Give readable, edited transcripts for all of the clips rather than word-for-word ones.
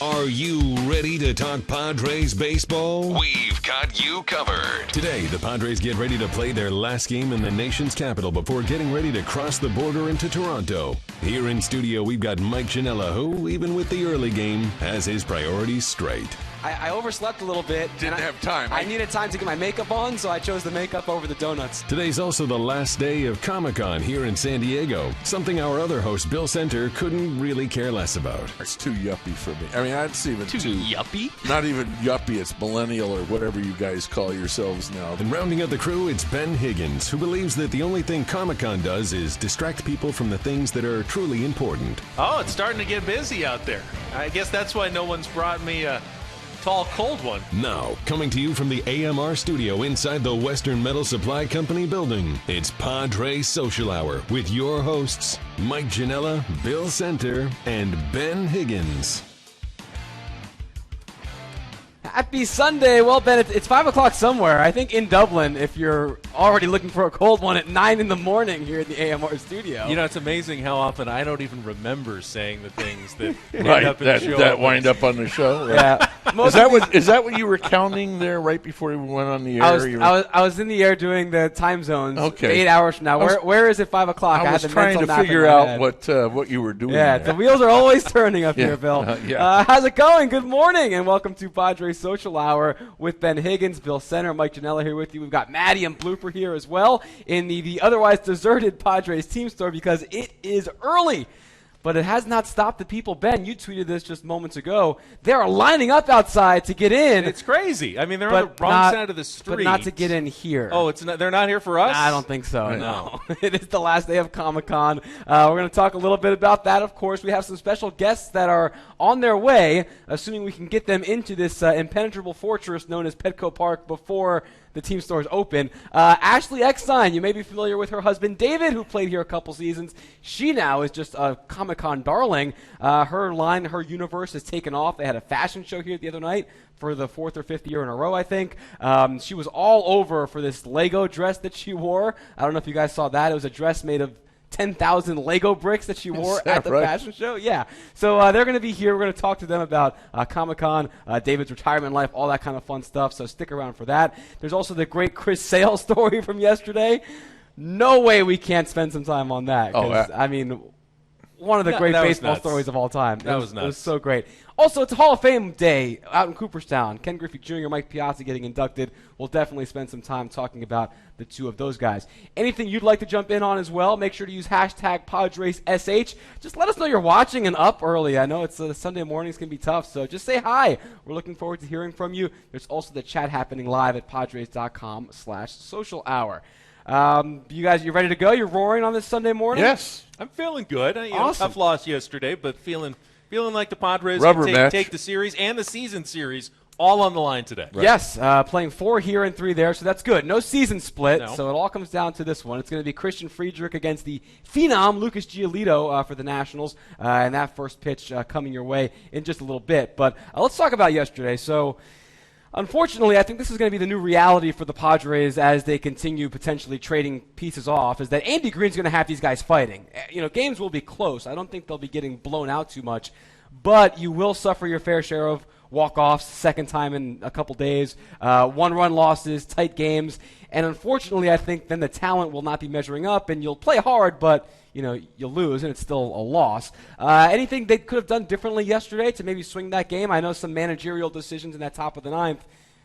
Are you ready to talk Padres baseball? We've got you covered. Today, the Padres get ready to play their last game in the nation's capital before getting ready to cross the border into Toronto. Here in studio, we've got Mike Janella, who, even with the early game, has his priorities straight. I overslept a little bit. Didn't have time. I needed time to get my makeup on, so I chose the makeup over the donuts. Today's also the last day of Comic-Con here in San Diego, something our other host, Bill Center, couldn't really care less about. It's too yuppie for me. I mean, it's even too yuppie? Not even yuppie. It's millennial or whatever you guys call yourselves now. And rounding out the crew, it's Ben Higgins, who believes that the only thing Comic-Con does is distract people from the things that are truly important. Oh, it's starting to get busy out there. I guess that's why no one's brought me a tall, cold one. Now, coming to you from the AMR studio inside the Western Metal Supply Company building, it's Padres Social Hour with your hosts, Mike Janella, Bill Center, and Ben Higgins. Happy Sunday. Well, Ben, it's 5 o'clock somewhere. I think in Dublin, if you're already looking for a cold one at 9 in the morning here in the AMR studio. You know, it's amazing how often I don't even remember saying the things that right, end up in the show. That wind up on the show. Right? Yeah. Is that what you were counting there right before we went on the air? I was in the air doing the time zones. Okay. 8 hours from now. Where is it 5 o'clock? I was trying to figure out what you were doing. Yeah, there. the wheels are always turning up here, Bill. How's it going? Good morning, and welcome to Padres Social Hour with Ben Higgins, Bill Center, Mike Janella here with you. We've got Maddie and Blooper here as well in the otherwise deserted Padres team store because it is early. But it has not stopped the people. Ben, you tweeted this just moments ago. They are lining up outside to get in. It's crazy. I mean, they're on the wrong side of the street. But not to get in here. Oh, they're not here for us? I don't think so, right. no. It is the last day of Comic-Con. We're going to talk a little bit about that, of course. We have some special guests that are on their way, assuming we can get them into this impenetrable fortress known as Petco Park before the team stores open. Ashley Eckstein, you may be familiar with her husband David, who played here a couple seasons. She now is just a Comic-Con darling. Her universe has taken off. They had a fashion show here the other night for the 4th or 5th year in a row, I think. She was all over for this Lego dress that she wore. I don't know if you guys saw that. It was a dress made of 10,000 Lego bricks that she wore at the fashion show. Yeah. So they're going to be here. We're going to talk to them about Comic-Con, David's retirement life, all that kind of fun stuff. So stick around for that. There's also the great Chris Sale story from yesterday. No way we can't spend some time on that. I mean, one of the great baseball stories of all time. That was nuts. It was so great. Also, it's Hall of Fame Day out in Cooperstown. Ken Griffey Jr., Mike Piazza getting inducted. We'll definitely spend some time talking about the two of those guys. Anything you'd like to jump in on as well, make sure to use hashtag PadresSH. Just let us know you're watching and up early. I know it's Sunday mornings can be tough, so just say hi. We're looking forward to hearing from you. There's also the chat happening live at Padres.com/social hour. You guys, you ready to go? You're roaring on this Sunday morning? Yes. I'm feeling good. Awesome. Tough loss yesterday, but feeling like the Padres can take the series and the season series all on the line today. Right. Yes, playing 4 here and 3 there, so that's good. No season split, so it all comes down to this one. It's going to be Christian Friedrich against the phenom Lucas Giolito for the Nationals, and that first pitch coming your way in just a little bit. But let's talk about yesterday. So, unfortunately, I think this is going to be the new reality for the Padres as they continue potentially trading pieces off, is that Andy Green's going to have these guys fighting. You know, games will be close. I don't think they'll be getting blown out too much, but you will suffer your fair share of walk-offs, second time in a couple days, one-run losses, tight games, and unfortunately I think then the talent will not be measuring up, and you'll play hard, but you'll lose, and it's still a loss. Anything they could have done differently yesterday to maybe swing that game? I know some managerial decisions in that top of the ninth.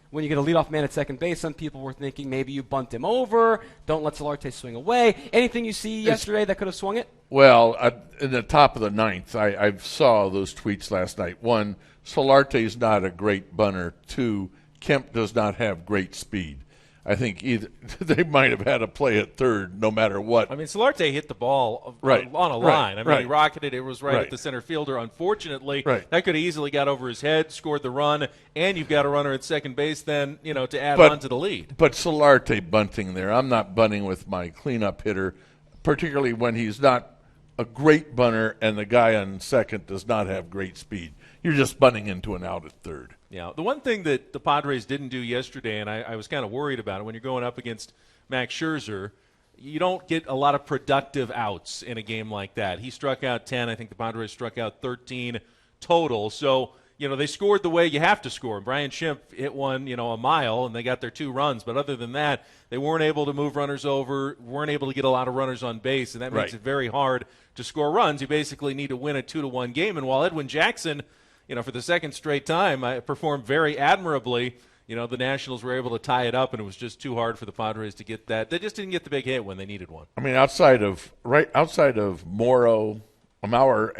When you get a leadoff man at second base, some people were thinking maybe you bunt him over, don't let Solarte swing away. Anything you see yesterday that could have swung it? Well, in the top of the ninth, I saw those tweets last night. 1, Solarte is not a great bunter. 2, Kemp does not have great speed. I think either they might have had a play at third no matter what. I mean, Solarte hit the ball on a line. I mean, he rocketed it. It was right at the center fielder. Unfortunately, that could have easily got over his head, scored the run, and you've got a runner at second base then, to add on to the lead. But Solarte bunting there. I'm not bunting with my cleanup hitter, particularly when he's not a great bunter and the guy on second does not have great speed. You're just bunting into an out at third. Yeah, the one thing that the Padres didn't do yesterday, and I was kind of worried about it, when you're going up against Max Scherzer, you don't get a lot of productive outs in a game like that. He struck out 10. I think the Padres struck out 13 total. So, they scored the way you have to score. Brian Schimpf hit one, a mile, and they got their 2 runs. But other than that, they weren't able to move runners over, weren't able to get a lot of runners on base, and that makes it very hard to score runs. You basically need to win a 2-1 game. And while Edwin Jackson, for the second straight time, performed very admirably, the Nationals were able to tie it up, and it was just too hard for the Padres to get that. They just didn't get the big hit when they needed one. I mean, outside of Morrow, Mauer,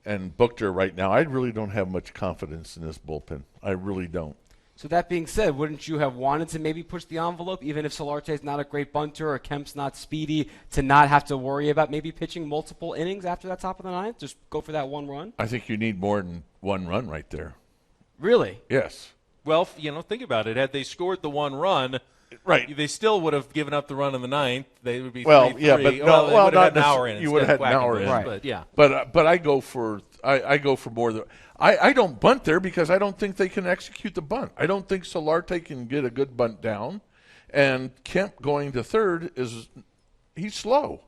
and Buchter right now, I really don't have much confidence in this bullpen. I really don't. So that being said, wouldn't you have wanted to maybe push the envelope, even if Solarte's not a great bunter or Kemp's not speedy, to not have to worry about maybe pitching multiple innings after that top of the ninth? Just go for that 1 run? I think you need more than 1 run right there. Really? Yes. Well, think about it. Had they scored the 1 run, they still would have given up the run in the ninth. They would be 3-3. Yeah, but they would have had Mauer in. You would have had Mauer in, right? But yeah. But I go for more. I don't bunt there because I don't think they can execute the bunt. I don't think Solarte can get a good bunt down, and Kemp going to third he's slow.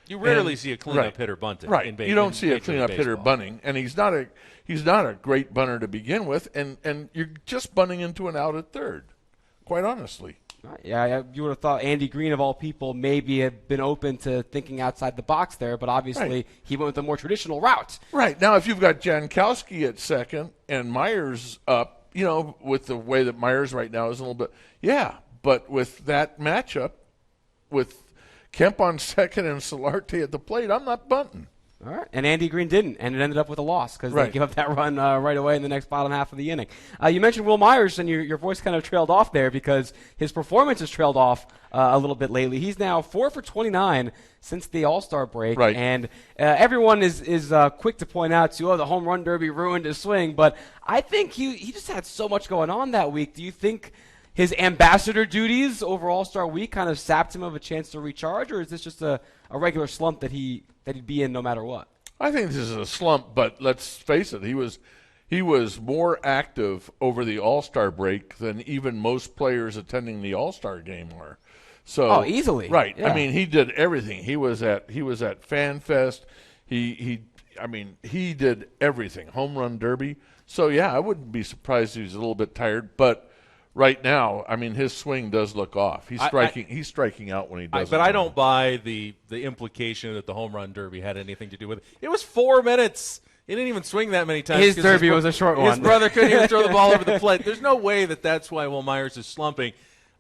You rarely see a cleanup hitter bunting. Right. You don't see a cleanup hitter bunting, and he's not a great bunter to begin with, and you're just bunting into an out at third, quite honestly. Yeah, you would have thought Andy Green, of all people, maybe had been open to thinking outside the box there, but obviously he went with a more traditional route. Right. Now, if you've got Jankowski at second and Myers up, with the way that Myers right now is a little bit, but with that matchup with Kemp on second and Solarte at the plate, I'm not bunting. All right, and Andy Green didn't, and it ended up with a loss because they gave up that run right away in the next bottom half of the inning. You mentioned Will Myers, and your voice kind of trailed off there because his performance has trailed off a little bit lately. He's now 4 for 29 since the All-Star break, and everyone is quick to point out the home run derby ruined his swing, but I think he just had so much going on that week. Do you think his ambassador duties over All-Star week kind of sapped him of a chance to recharge, or is this just a regular slump that he'd be in no matter what? I think this is a slump, but let's face it, he was more active over the All-Star break than even most players attending the All-Star game were. So easily. Right. Yeah. I mean, he did everything. He was at Fan Fest. He did everything. Home run derby. So I wouldn't be surprised if he's a little bit tired, but right now, I mean, his swing does look off. He's striking out when he does. But I don't buy the implication that the home run derby had anything to do with it. It was 4 minutes. He didn't even swing that many times. His derby was a short one. His brother couldn't even throw the ball over the plate. There's no way that's why Will Myers is slumping.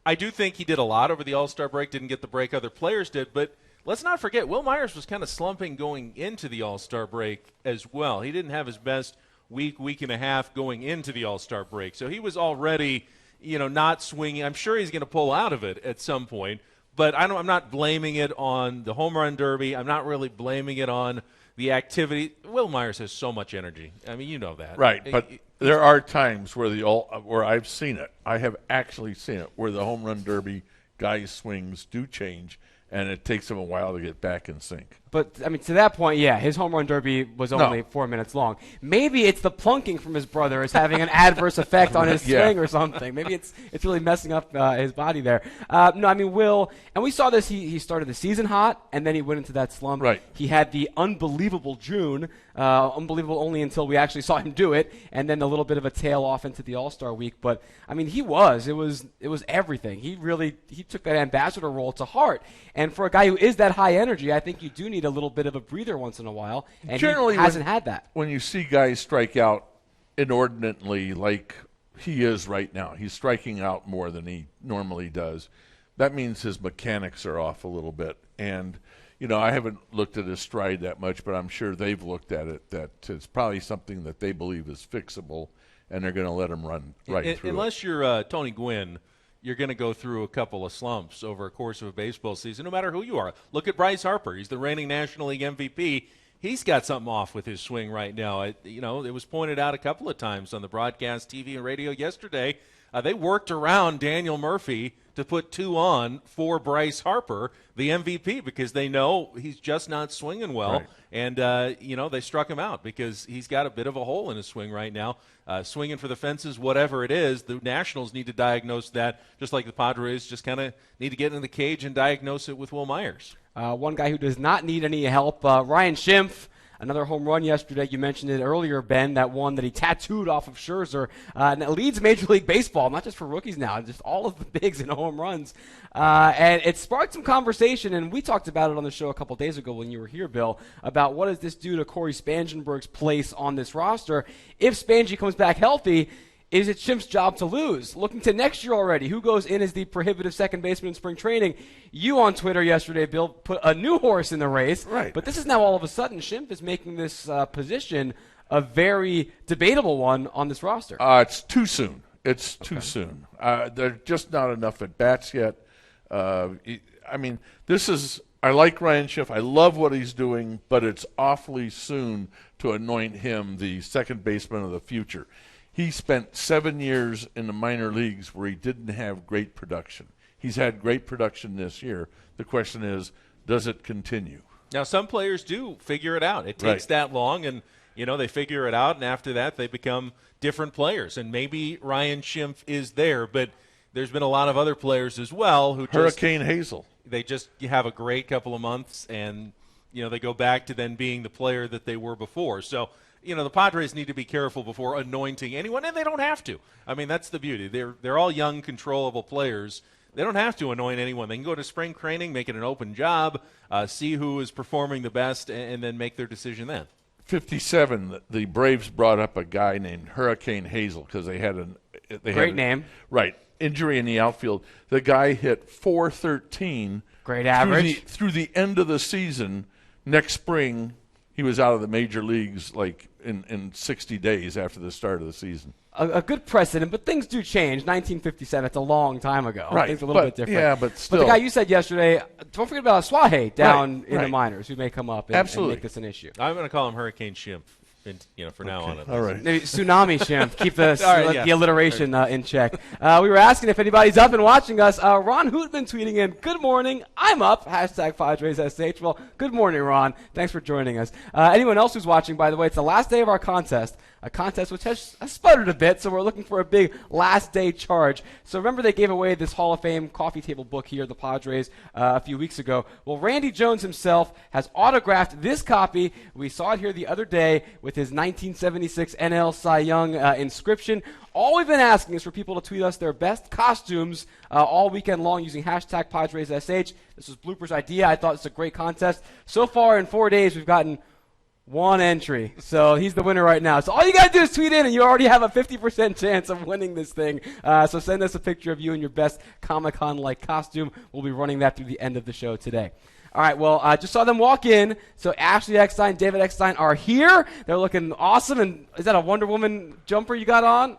I do think he did a lot over the All-Star break, didn't get the break other players did, but let's not forget, Will Myers was kind of slumping going into the All-Star break as well. He didn't have his best week and a half going into the All-Star break. So he was already not swinging. I'm sure he's going to pull out of it at some point, but I'm not blaming it on the home run derby. I'm not really blaming it on the activity. Will Myers has so much energy. I mean, you know that. Right, but there are times where I've seen it. I have actually seen it where the home run derby guys' swings do change, and it takes them a while to get back in sync. But, I mean, to that point, his home run derby was only 4 minutes long. Maybe it's the plunking from his brother is having an adverse effect on his swing or something. Maybe it's really messing up his body there. No, I mean, Will, and we saw this, he started the season hot, and then he went into that slump. Right. He had the unbelievable June, unbelievable only until we actually saw him do it, and then a little bit of a tail off into the All-Star week. But, I mean, it was everything. He took that ambassador role to heart. And for a guy who is that high energy, I think you do need a little bit of a breather once in a while, and generally, he hasn't had that. When you see guys strike out inordinately like he is right now, he's striking out more than he normally does. That means his mechanics are off a little bit. And, I haven't looked at his stride that much, but I'm sure they've looked at it, that it's probably something that they believe is fixable, and they're going to let him run right through unless you're Tony Gwynn, you're going to go through a couple of slumps over a course of a baseball season, no matter who you are. Look at Bryce Harper. He's the reigning National League MVP. He's got something off with his swing right now. It was pointed out a couple of times on the broadcast, TV, and radio yesterday. They worked around Daniel Murphy to put 2 on for Bryce Harper, the MVP, because they know he's just not swinging well. Right. And, they struck him out because he's got a bit of a hole in his swing right now. Swinging for the fences, whatever it is, the Nationals need to diagnose that, just like the Padres just kind of need to get in the cage and diagnose it with Will Myers. One guy who does not need any help, Ryan Schimpf. Another home run yesterday. You mentioned it earlier, Ben, that one that he tattooed off of Scherzer. And it leads Major League Baseball, not just for rookies now, just all of the bigs in home runs. And it sparked some conversation, and we talked about it on the show a couple days ago when you were here, Bill, about what does this do to Corey Spangenberg's place on this roster. If Spangy comes back healthy, is it Schimpf's job to lose? Looking to next year already, who goes in as the prohibitive second baseman in spring training? You on Twitter yesterday, Bill, put a new horse in the race. Right. But this is now all of a sudden Schimpf is making this position a very debatable one on this roster. It's too soon. It's too soon. There's just not enough at bats yet. I like Ryan Schimpf. I love what he's doing, but it's awfully soon to anoint him the second baseman of the future. He spent 7 years in the minor leagues where he didn't have great production. He's had great production this year. The question is, does it continue? Now, some players do figure it out. It takes that long, and they figure it out, and after that they become different players. And maybe Ryan Schimpf is there, but there's been a lot of other players as well who Hurricane Hazel. They just have a great couple of months, and they go back to then being the player that they were before. So the Padres need to be careful before anointing anyone, and they don't have to. I mean, that's the beauty. They're all young, controllable players. They don't have to anoint anyone. They can go to spring training, make it an open job, see who is performing the best, and then make their decision then. 57, the Braves brought up a guy named Hurricane Hazel because they had Great name. Right. Injury in the outfield. The guy hit .413. Great average. Through the end of the season. Next spring, he was out of the major leagues in 60 days after the start of the season. A good precedent, but things do change. 1957, it's a long time ago. Right. Things are a little bit different. Yeah, but still. But the guy you said yesterday, don't forget about Suaje down in the minors who may come up and make this an issue. I'm going to call him Hurricane Schimpf. For now on. All right. Maybe Tsunami Schimpf. Keep the alliteration in check. We were asking if anybody's up and watching us. Ron Hootman tweeting in, "Good morning. I'm up. #PadresSH." Well, good morning, Ron. Thanks for joining us. Anyone else who's watching, by the way, it's the last day of our contest. A contest which has sputtered a bit, so we're looking for a big last day charge. So remember they gave away this Hall of Fame coffee table book here at the Padres a few weeks ago. Well, Randy Jones himself has autographed this copy. We saw it here the other day with his 1976 NL Cy Young inscription. All we've been asking is for people to tweet us their best costumes all weekend long using #PadresSH. This was Blooper's idea. I thought it's a great contest. So far in 4 days, we've gotten one entry. So he's the winner right now. So all you got to do is tweet in, and you already have a 50% chance of winning this thing. So send us a picture of you in your best Comic-Con-like costume. We'll be running that through the end of the show today. All right, well, I just saw them walk in. So Ashley Eckstein, David Eckstein are here. They're looking awesome. And is that a Wonder Woman jumper you got on?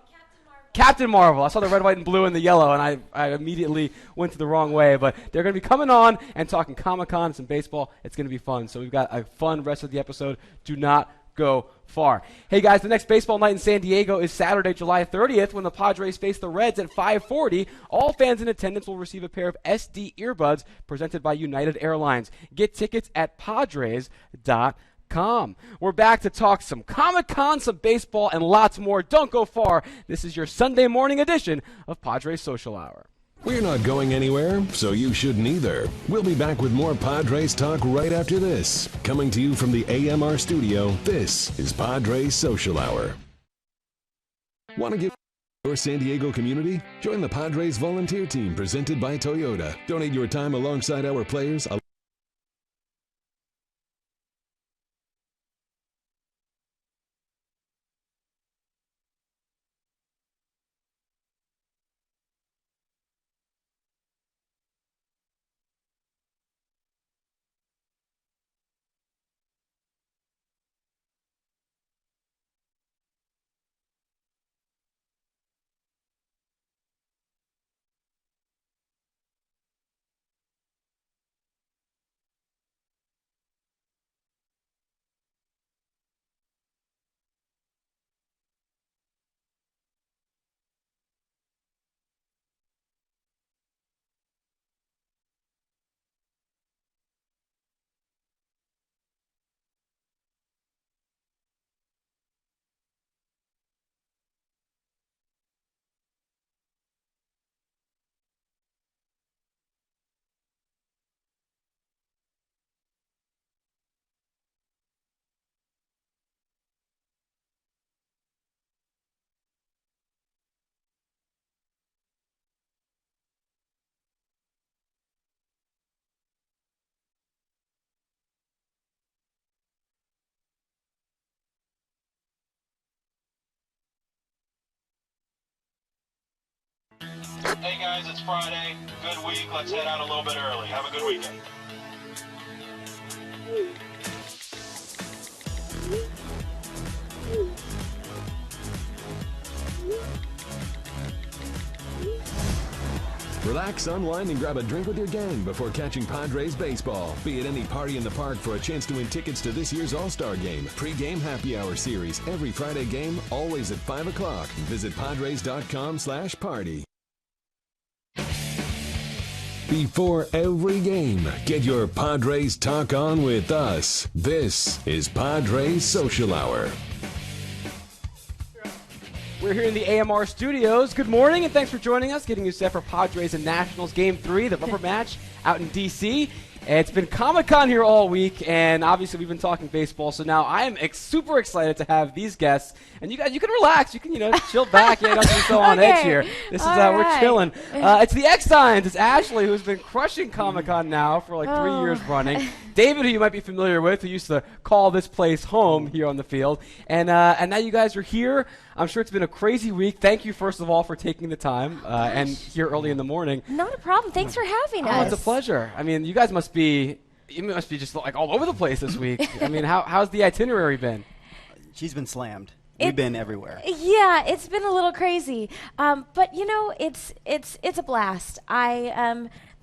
Captain Marvel. I saw the red, white, and blue and the yellow, and I immediately went to the wrong way. But they're going to be coming on and talking Comic-Con and some baseball. It's going to be fun. So we've got a fun rest of the episode. Do not go far. Hey, guys, the next baseball night in San Diego is Saturday, July 30th, when the Padres face the Reds at 5:40. All fans in attendance will receive a pair of SD earbuds presented by United Airlines. Get tickets at Padres.com. We're back to talk some Comic-Con, some baseball, and lots more. Don't go far. This is your Sunday morning edition of Padres Social Hour. We're not going anywhere, so you shouldn't either. We'll be back with more Padres talk right after this. Coming to you from the AMR studio, this is Padres Social Hour. Want to give your San Diego community? Join the Padres volunteer team presented by Toyota. Donate your time alongside our players. Hey guys, it's Friday. Good week. Let's head out a little bit early. Have a good weekend. Relax, unwind, and grab a drink with your gang before catching Padres baseball. Be at any party in the park for a chance to win tickets to this year's All-Star Game. Pre-game happy hour series. Every Friday game, always at 5 o'clock. Visit Padres.com/party. Before every game, get your Padres talk on with us. This is Padres Social Hour. We're here in the AMR studios. Good morning, and thanks for joining us, getting you set for Padres and Nationals Game 3, the rubber match out in D.C. It's been Comic-Con here all week, and obviously we've been talking baseball, so now I am super excited to have these guests. And you guys, you can relax. You can, chill back. Yeah, nothing so on edge here. This is, we're chilling. It's the X-Signs. It's Ashley, who's been crushing Comic-Con now for like 3 years running. David, who you might be familiar with, who used to call this place home here on the field. And now you guys are here. I'm sure it's been a crazy week. Thank you, first of all, for taking the time and here early in the morning. Not a problem. Thanks for having us. Oh, it's a pleasure. I mean, you guys must be just like all over the place this week. I mean, how's the itinerary been? She's been slammed. We've been everywhere. Yeah, it's been a little crazy, but it's a blast.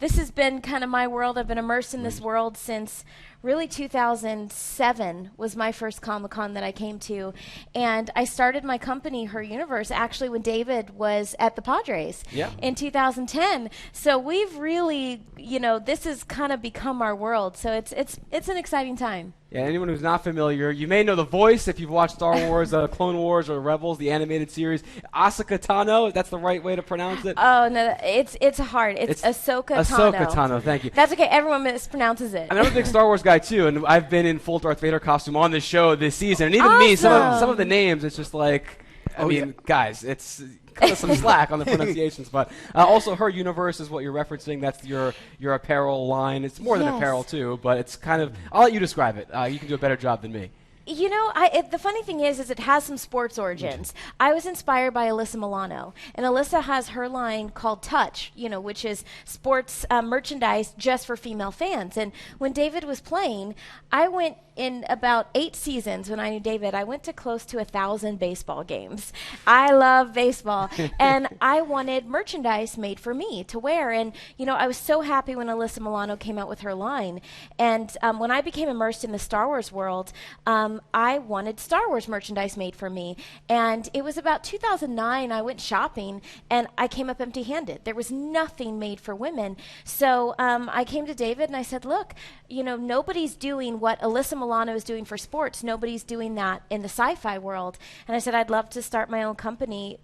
This has been kind of my world. I've been immersed in this world since really 2007 was my first Comic-Con that I came to. And I started my company, Her Universe, actually when David was at the Padres in 2010. So we've really, this has kind of become our world. So it's an exciting time. Yeah, anyone who's not familiar, you may know the voice if you've watched Star Wars, Clone Wars, or Rebels, the animated series. Asuka Tano, that's the right way to pronounce it? Oh, no, it's hard. It's Ahsoka Tano. Ahsoka Tano, thank you. That's okay. Everyone mispronounces it. I'm a big Star Wars guy, too, and I've been in full Darth Vader costume on this show this season. And even me, some of the names, it's just like, guys, it's cut us some slack on the pronunciations. But also, Her Universe is what you're referencing. That's your apparel line. It's more than apparel, too, but it's kind of, I'll let you describe it. You can do a better job than me. The funny thing is it has some sports origins. I was inspired by Alyssa Milano, and Alyssa has her line called Touch, which is sports merchandise just for female fans. And when David was playing, I went in about 8 seasons when I knew David, I went to close to 1,000 baseball games. I love baseball, and I wanted merchandise made for me to wear. And, I was so happy when Alyssa Milano came out with her line. And when I became immersed in the Star Wars world, I wanted Star Wars merchandise made for me. And it was about 2009, I went shopping, and I came up empty-handed. There was nothing made for women. So I came to David, and I said, look, nobody's doing what Alyssa Milano is doing for sports. Nobody's doing that in the sci-fi world. And I said, I'd love to start my own company,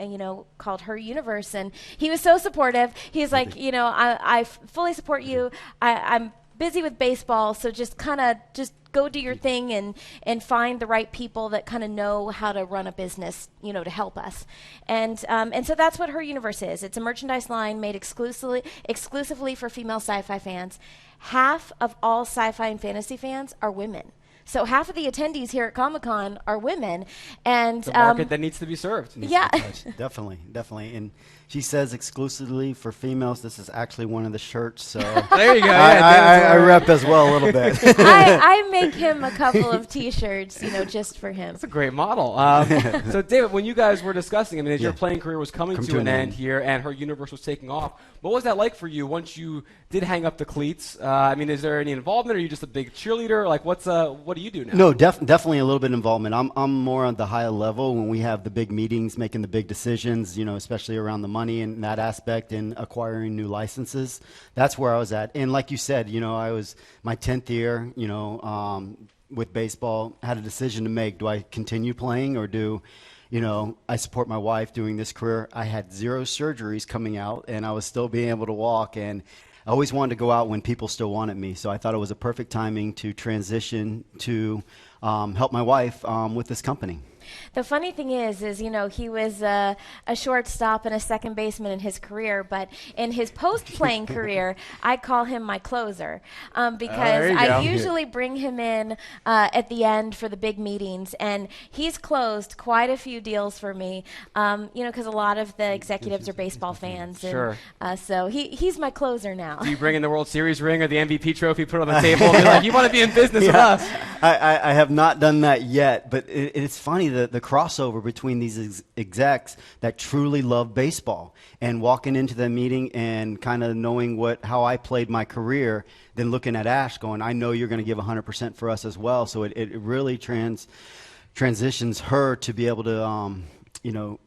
called Her Universe. And he was so supportive. He's like, I fully support you. I'm busy with baseball, so just go do your thing and find the right people that kind of know how to run a business, to help us. And so that's what Her Universe is. It's a merchandise line made exclusively for female sci-fi fans. Half of all sci-fi and fantasy fans are women. So half of the attendees here at Comic-Con are women. And the market that needs to be served. Yeah. Definitely. And she says exclusively for females. This is actually one of the shirts. So there you go. I rep as well a little bit. I make him a couple of T-shirts, just for him. That's a great model. So, David, when you guys were discussing, as your playing career was coming to an end here and Her Universe was taking off, what was that like for you once you did hang up the cleats? Is there any involvement? Or are you just a big cheerleader? Like, what do you do now? No, definitely a little bit of involvement. I'm more on the higher level when we have the big meetings, making the big decisions, especially around the money and that aspect and acquiring new licenses. That's where I was at. And like you said, I was my 10th year, with baseball, had a decision to make. Do I continue playing or do I support my wife doing this career? I had 0 surgeries coming out, and I was still being able to walk, and I always wanted to go out when people still wanted me. So I thought it was a perfect timing to transition to help my wife with this company. The funny thing is, he was a shortstop and a second baseman in his career, but in his post-playing career, I call him my closer because I usually bring him in at the end for the big meetings, and he's closed quite a few deals for me, because a lot of the executives are baseball fans. Sure. And, so he's my closer now. Do you bring in the World Series ring or the MVP trophy, put it on the table, and be like, you want to be in business with us? I have not done that yet, but it's funny the crossover between these execs that truly love baseball and walking into the meeting and kind of knowing how I played my career, then looking at Ash going, I know you're going to give 100% for us as well. So it really transitions her to be able to,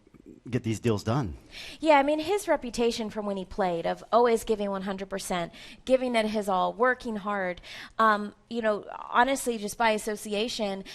get these deals done. Yeah, I mean, his reputation from when he played of always giving 100%, giving it his all, working hard, honestly, just by association,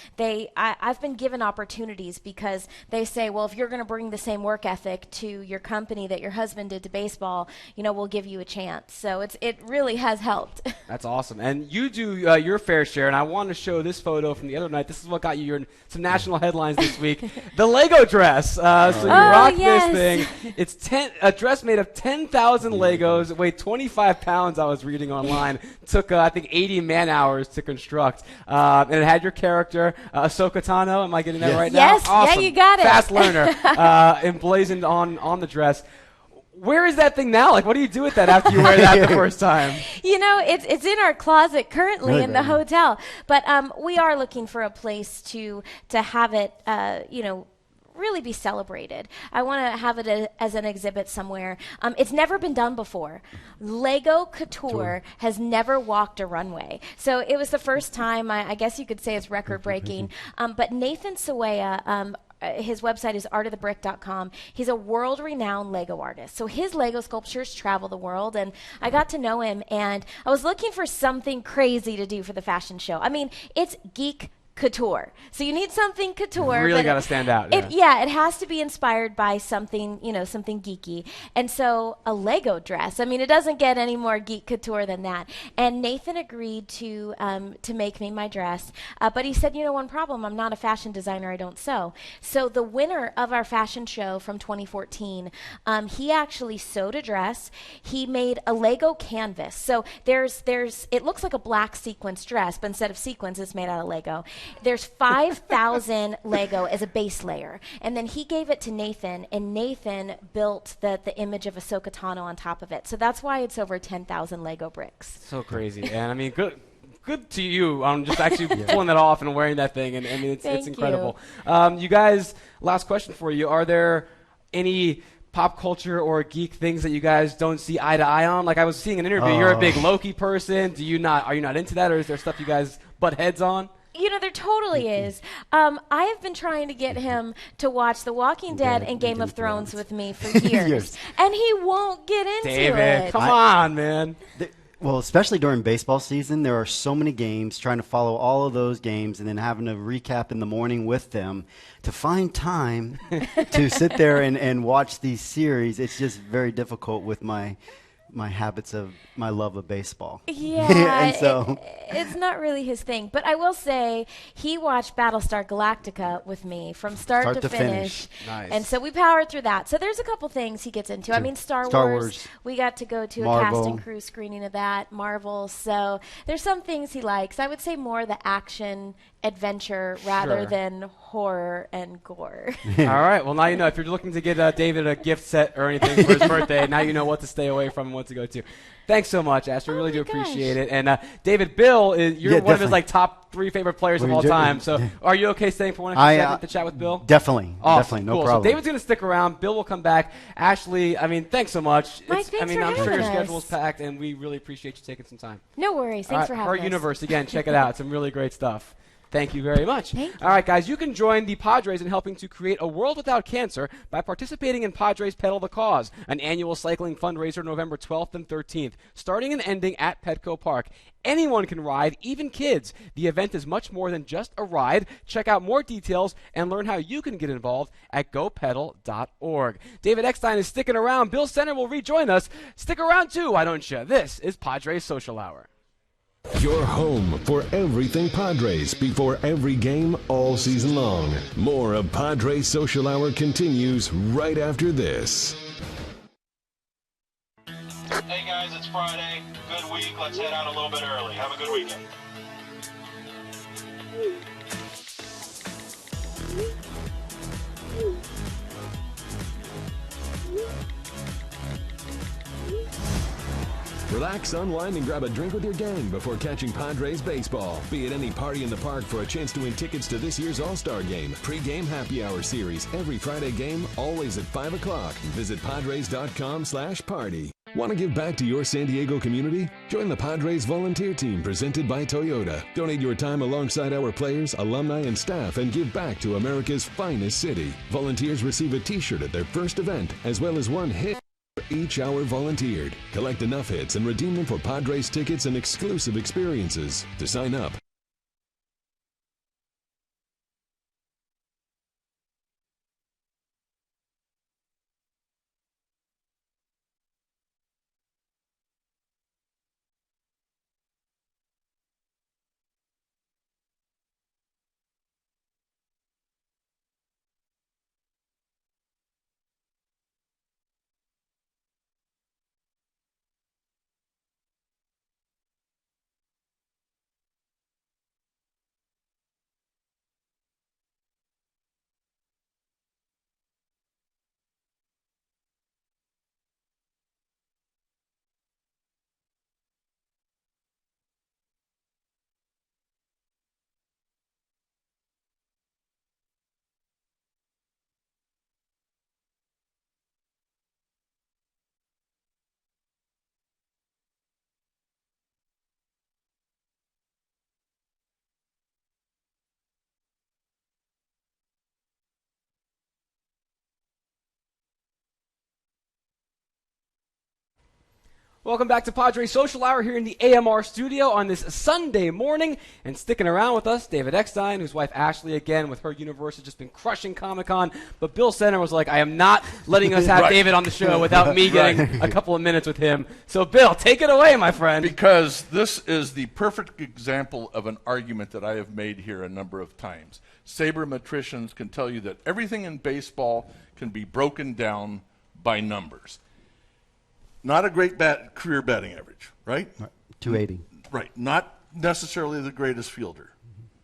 I've been given opportunities because they say, well, if you're going to bring the same work ethic to your company that your husband did to baseball, we'll give you a chance. So it really has helped. That's awesome. And you do your fair share, and I want to show this photo from the other night. This is what got you some national headlines this week. The Lego dress. So you rock this thing. It's a dress made of 10,000 Legos. It weighed 25 pounds, I was reading online. Took, I think, 80 man-hours to construct. And it had your character, Ahsoka Tano. Am I getting that right now? Yes. Awesome. Yeah, you got it. Fast learner. Emblazoned on the dress. Where is that thing now? Like, what do you do with that after you wear that the first time? It's in our closet currently in the hotel. But we are looking for a place to have it, really be celebrated. I want to have it as an exhibit somewhere. It's never been done before. Lego Couture has never walked a runway. So it was the first time. I guess you could say it's record-breaking. But Nathan Sawaya, his website is artofthebrick.com. He's a world-renowned Lego artist. So his Lego sculptures travel the world, and I got to know him, and I was looking for something crazy to do for the fashion show. I mean, it's geek couture. So you need something couture. Really got to stand out. It has to be inspired by something, something geeky. And so a Lego dress, I mean, it doesn't get any more geek couture than that. And Nathan agreed to make me my dress. But he said, one problem, I'm not a fashion designer, I don't sew. So the winner of our fashion show from 2014, he actually sewed a dress. He made a Lego canvas. So it looks like a black sequins dress, but instead of sequins, it's made out of Lego. There's 5,000 Lego as a base layer. And then he gave it to Nathan, and Nathan built the image of Ahsoka Tano on top of it. So that's why it's over 10,000 Lego bricks. So crazy. And I mean, good to you on just actually pulling that off and wearing that thing. And I mean, it's incredible. You guys, last question for you. Are there any pop culture or geek things that you guys don't see eye to eye on? Like I was seeing an interview. You're a big Loki person. Are you not into that, or is there stuff you guys butt heads on? There totally is. I have been trying to get him to watch The Walking Dead and Game of Thrones with me for years. And he won't get into it. David, come on, man. Well, especially during baseball season, there are so many games, trying to follow all of those games and then having to recap in the morning with them. To find time to sit there and watch these series, it's just very difficult with my habits of my love of baseball. Yeah, and so it's not really his thing. But I will say he watched Battlestar Galactica with me from start to finish. Nice. And so we powered through that. So there's a couple things he gets into. I mean, Star Wars. We got to go to Marvel. a cast and crew screening of that. Marvel. So there's some things he likes. I would say more the action adventure rather than horror and gore. All right. Well, now you know. If you're looking to get David a gift set or anything for his birthday, now you know what to stay away from and what to go to. Thanks so much, Ash. We really do appreciate it. And David, Bill, you're one of his top 3 favorite players of all time. So are you okay staying for one extra second to chat with Bill? Definitely. Awesome. Definitely. No cool. problem. So David's going to stick around. Bill will come back. Ashley, I mean, thanks so much. Mike, thanks for I'm sure your having us. schedule's packed, and we really appreciate you taking some time. No worries. Thanks for having Our us. Universe, again, check it out. Some really great stuff. Thank you very much. Thank you. All right, guys, you can join the Padres in helping to create a world without cancer by participating in Padres Pedal the Cause, an annual cycling fundraiser November 12th and 13th, starting and ending at Petco Park. Anyone can ride, even kids. The event is much more than just a ride. Check out more details and learn how you can get involved at gopedal.org. David Eckstein is sticking around. Bill Center will rejoin us. Stick around too, why don't you? This is Padres Social Hour. Your home for everything Padres before every game all season long. More of Padres Social Hour continues right after this. Hey guys, it's Friday. Good week. Let's head out a little bit early. Have a good weekend. Relax, unwind, and grab a drink with your gang before catching Padres baseball. Be at any party in the park for a chance to win tickets to this year's All-Star Game. Pre-game happy hour series. Every Friday game, always at 5 o'clock. Visit Padres.com/party. Want to give back to your San Diego community? Join the Padres volunteer team presented by Toyota. Donate your time alongside our players, alumni, and staff and give back to America's finest city. Volunteers receive a t-shirt at their first event, as well as one hit for each hour volunteered. Collect enough hits and redeem them for Padres tickets and exclusive experiences. To sign up, welcome back to Padres Social Hour here in the AMR studio on this Sunday morning. And sticking around with us, David Eckstein, whose wife Ashley, again, with her universe, has just been crushing Comic-Con. But Bill Center was like, I am not letting us have David on the show without me getting a couple of minutes with him. So, Bill, take it away, my friend. Because this is the perfect example of an argument that I have made here a number of times. Sabermetricians can tell you that everything in baseball can be broken down by numbers. Not a great career batting average, right? 280. Right. Not necessarily the greatest fielder.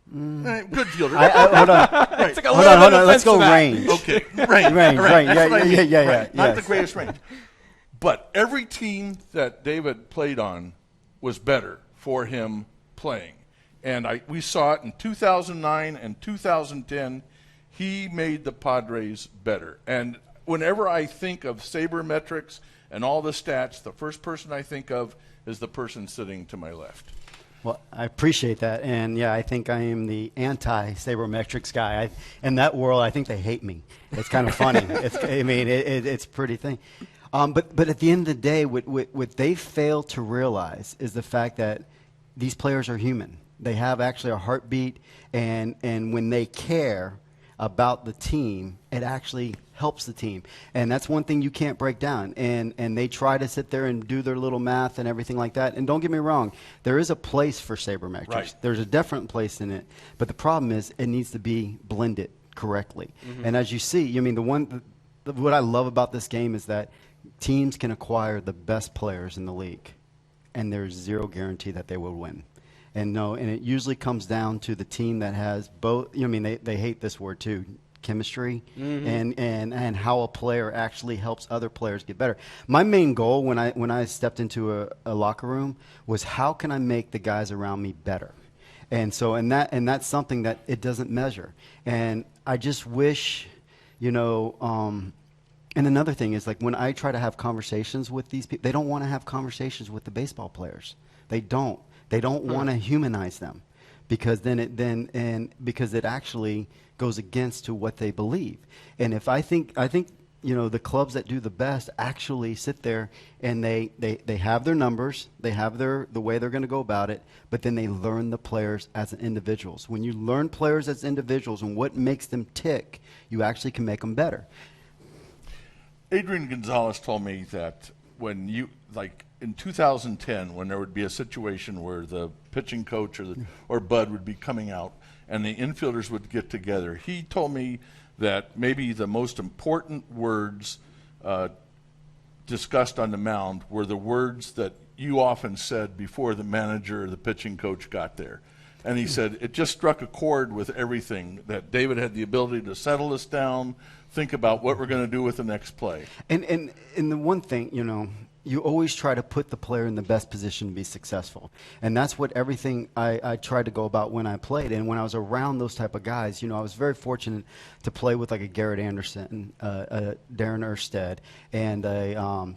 Good fielder. Hold on. Right. Hold on. Let's go range. Okay. Range. Yeah. Not the greatest range. But every team that David played on was better for him playing. And we saw it in 2009 and 2010. He made the Padres better. And whenever I think of sabermetrics and all the stats, the first person I think of is the person sitting to my left. Well, I appreciate that. And, yeah, I think I am the anti-sabermetrics guy. In that world, I think they hate me. It's kind of funny. It's a pretty thing. But at the end of the day, what they fail to realize is the fact that these players are human. They have actually a heartbeat, and when they care about the team, it actually helps the team. And that's one thing you can't break down. And they try to sit there and do their little math and everything like that. And don't get me wrong, there is a place for sabermetrics. Right. There's a different place in it. But the problem is it needs to be blended correctly. Mm-hmm. And as you see, what I love about this game is that teams can acquire the best players in the league, and there's zero guarantee that they will win. And it usually comes down to the team that has both. They hate this word too, chemistry, mm-hmm. and how a player actually helps other players get better. My main goal when I stepped into a locker room was, how can I make the guys around me better? And that's something that it doesn't measure. And I just wish, and another thing is, like, when I try to have conversations with these people, they don't want to have conversations with the baseball players. They don't. They don't want to humanize them, because because it actually goes against to what they believe. And if I think the clubs that do the best actually sit there and they have their numbers, they have the way they're going to go about it, but then they learn the players as individuals. When you learn players as individuals and what makes them tick, you actually can make them better. Adrian Gonzalez told me that when in 2010, when there would be a situation where the pitching coach or Bud would be coming out and the infielders would get together, he told me that maybe the most important words discussed on the mound were the words that you often said before the manager or the pitching coach got there. And he said it just struck a chord with everything, that David had the ability to settle us down, think about what we're going to do with the next play. And the one thing, you always try to put the player in the best position to be successful. And that's what everything I tried to go about when I played. And when I was around those type of guys, I was very fortunate to play with like a Garrett Anderson, Darren Erstead, and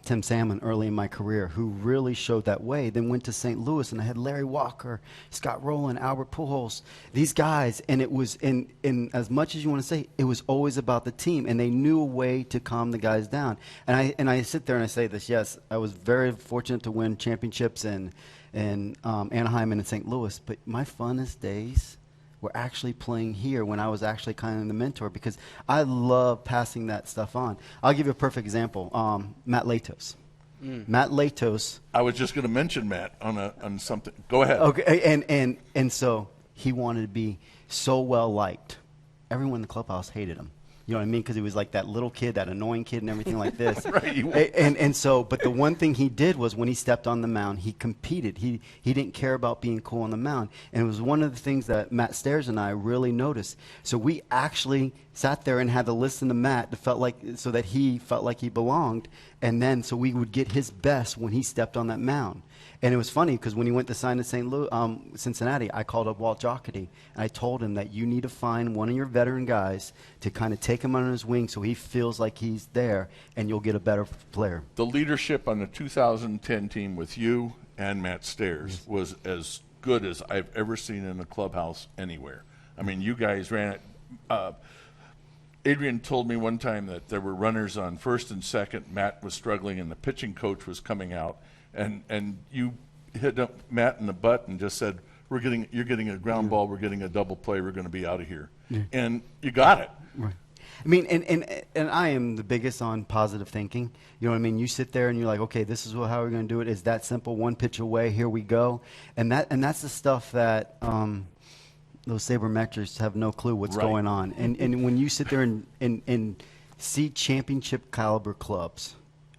Tim Salmon early in my career, who really showed that way. Then went to St. Louis, and I had Larry Walker, Scott Rowland, Albert Pujols, these guys. And it was, in as much as you want to say, it was always about the team. And they knew a way to calm the guys down. And I sit there and I say this, yes, I was very fortunate to win championships in Anaheim and in St. Louis, but my funnest days were actually playing here when I was actually kind of the mentor, because I love passing that stuff on. I'll give you a perfect example. Matt Latos. Matt Latos. I was just going to mention Matt on something. Go ahead. Okay, and so he wanted to be so well liked. Everyone in the clubhouse hated him. You know what I mean? Because he was like that little kid, that annoying kid and everything like this. Right. And so, but the one thing he did was when he stepped on the mound, he competed. He didn't care about being cool on the mound. And it was one of the things that Matt Stairs and I really noticed. So we actually sat there and had to listen to Matt so that he felt like he belonged. And then so we would get his best when he stepped on that mound. And it was funny because when he went to sign to Cincinnati, I called up Walt Jocketty, and I told him that you need to find one of your veteran guys to kind of take him under his wing so he feels like he's there, and you'll get a better player. The leadership on the 2010 team with you and Matt Stairs was as good as I've ever seen in a clubhouse anywhere. I mean, you guys ran it. Adrian told me one time that there were runners on first and second. Matt was struggling, and the pitching coach was coming out. And you hit up Matt in the butt and just said, you're getting a ground ball, we're getting a double play, we're going to be out of here. Yeah. And you got it. Right. I mean, and I am the biggest on positive thinking. You know what I mean? You sit there and you're like, okay, this is how we're going to do it. It's that simple, one pitch away, here we go. And that's the stuff that those sabermetrics have no clue what's going on. And when you sit there and see championship caliber clubs,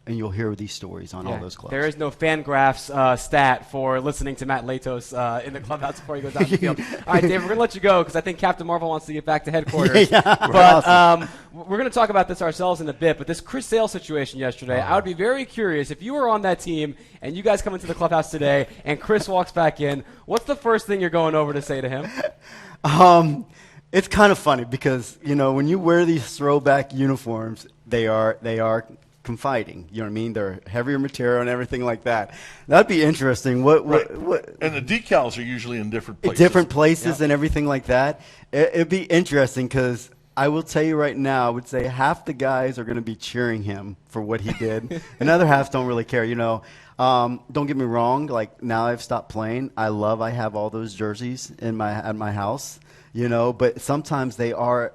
and you'll hear these stories on all those clubs. There is no Fangraphs stat for listening to Matt Latos in the clubhouse before he goes out the field. All right, Dave, we're going to let you go because I think Captain Marvel wants to get back to headquarters. But awesome. We're going to talk about this ourselves in a bit. But this Chris Sale situation yesterday, I would be very curious if you were on that team and you guys come into the clubhouse today and Chris walks back in, what's the first thing you're going over to say to him? It's kind of funny because, when you wear these throwback uniforms, they are confiding, you know what I mean? They're heavier material and everything like that. That'd be interesting. What? And the decals are usually in different places. Different places and everything like that. It'd be interesting because I will tell you right now, I would say half the guys are going to be cheering him for what he did. Another half don't really care, Don't get me wrong. Like now I've stopped playing. I have all those jerseys at my house. But sometimes they are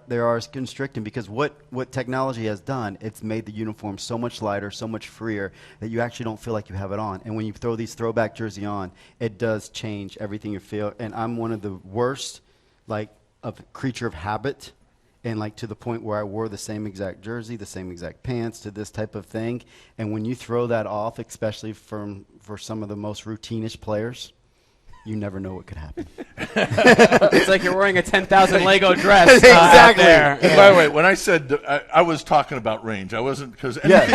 constricting because what technology has done, it's made the uniform so much lighter, so much freer that you actually don't feel like you have it on. And when you throw these throwback jersey on, it does change everything you feel. And I'm one of the worst, of creature of habit, and to the point where I wore the same exact jersey, the same exact pants to this type of thing. And when you throw that off, especially for some of the most routinish players, you never know what could happen. It's like you're wearing a 10,000 Lego dress. Exactly. There. And by the way, when I said I was talking about range, I wasn't because anything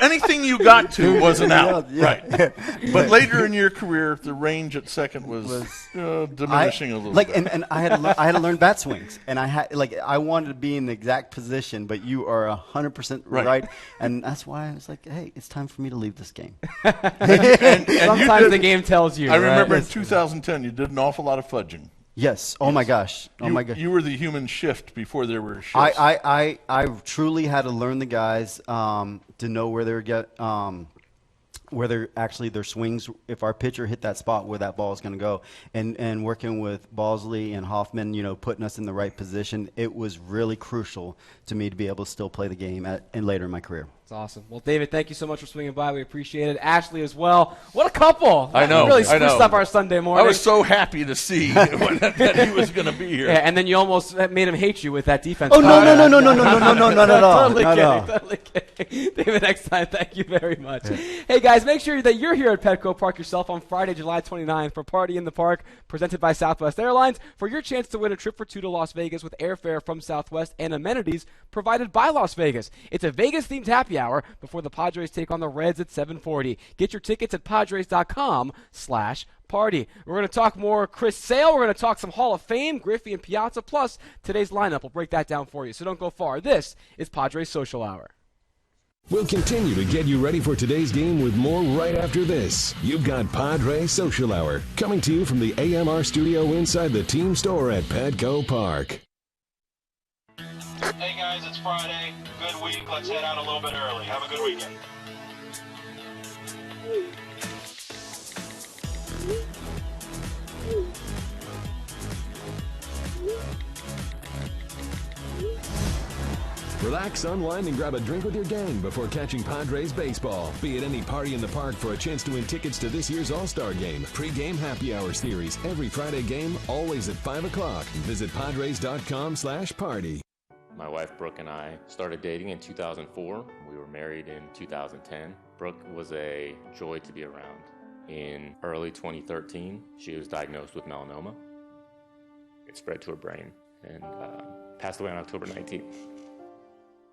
anything you got to was an out. Right. But later in your career, the range at second was diminishing a little bit. And I had to learn bat swings, and I wanted to be in the exact position, but you are 100% right, and that's why I was like, hey, it's time for me to leave this game. And sometimes the game tells you. I remember in 2010, you did an awful lot of fudging. Yes. Oh my gosh. You were the human shift before there were shifts. I truly had to learn the guys to know where their swings, if our pitcher hit that spot where that ball is going to go, and working with Balsley and Hoffman, putting us in the right position, it was really crucial to me to be able to still play the game and later in my career. That's awesome. Well, David, thank you so much for swinging by. We appreciate it. Ashley as well. What a couple. I know. Really spruced up our Sunday morning. I was so happy to see that he was going to be here. Yeah, and then you almost made him hate you with that defense. Oh, no, not at all. Totally kidding. David Eckstein, thank you very much. Hey, guys, make sure that you're here at Petco Park yourself on Friday, July 29th for Party in the Park, presented by Southwest Airlines, for your chance to win a trip for two to Las Vegas with airfare from Southwest and amenities provided by Las Vegas. It's a Vegas-themed happy hour before the Padres take on the Reds at 7:40. Get your tickets at padres.com/party. We're going to talk more Chris Sale. We're going to talk some Hall of Fame, Griffey and Piazza, plus today's lineup. We'll break that down for you, so don't go far. This is Padres Social Hour. We'll continue to get you ready for today's game with more right after this. You've got Padres Social Hour coming to you from the AMR studio inside the team store at Petco Park. Hey guys, it's Friday. Good week. Let's head out a little bit early. Have a good weekend. Relax, unwind, and grab a drink with your gang before catching Padres baseball. Be at any party in the park for a chance to win tickets to this year's All-Star Game. Pre-game happy hour series. Every Friday game, always at 5 o'clock. Visit padres.com/party. My wife Brooke and I started dating in 2004. We were married in 2010. Brooke was a joy to be around. In early 2013, she was diagnosed with melanoma. It spread to her brain and passed away on October 19th.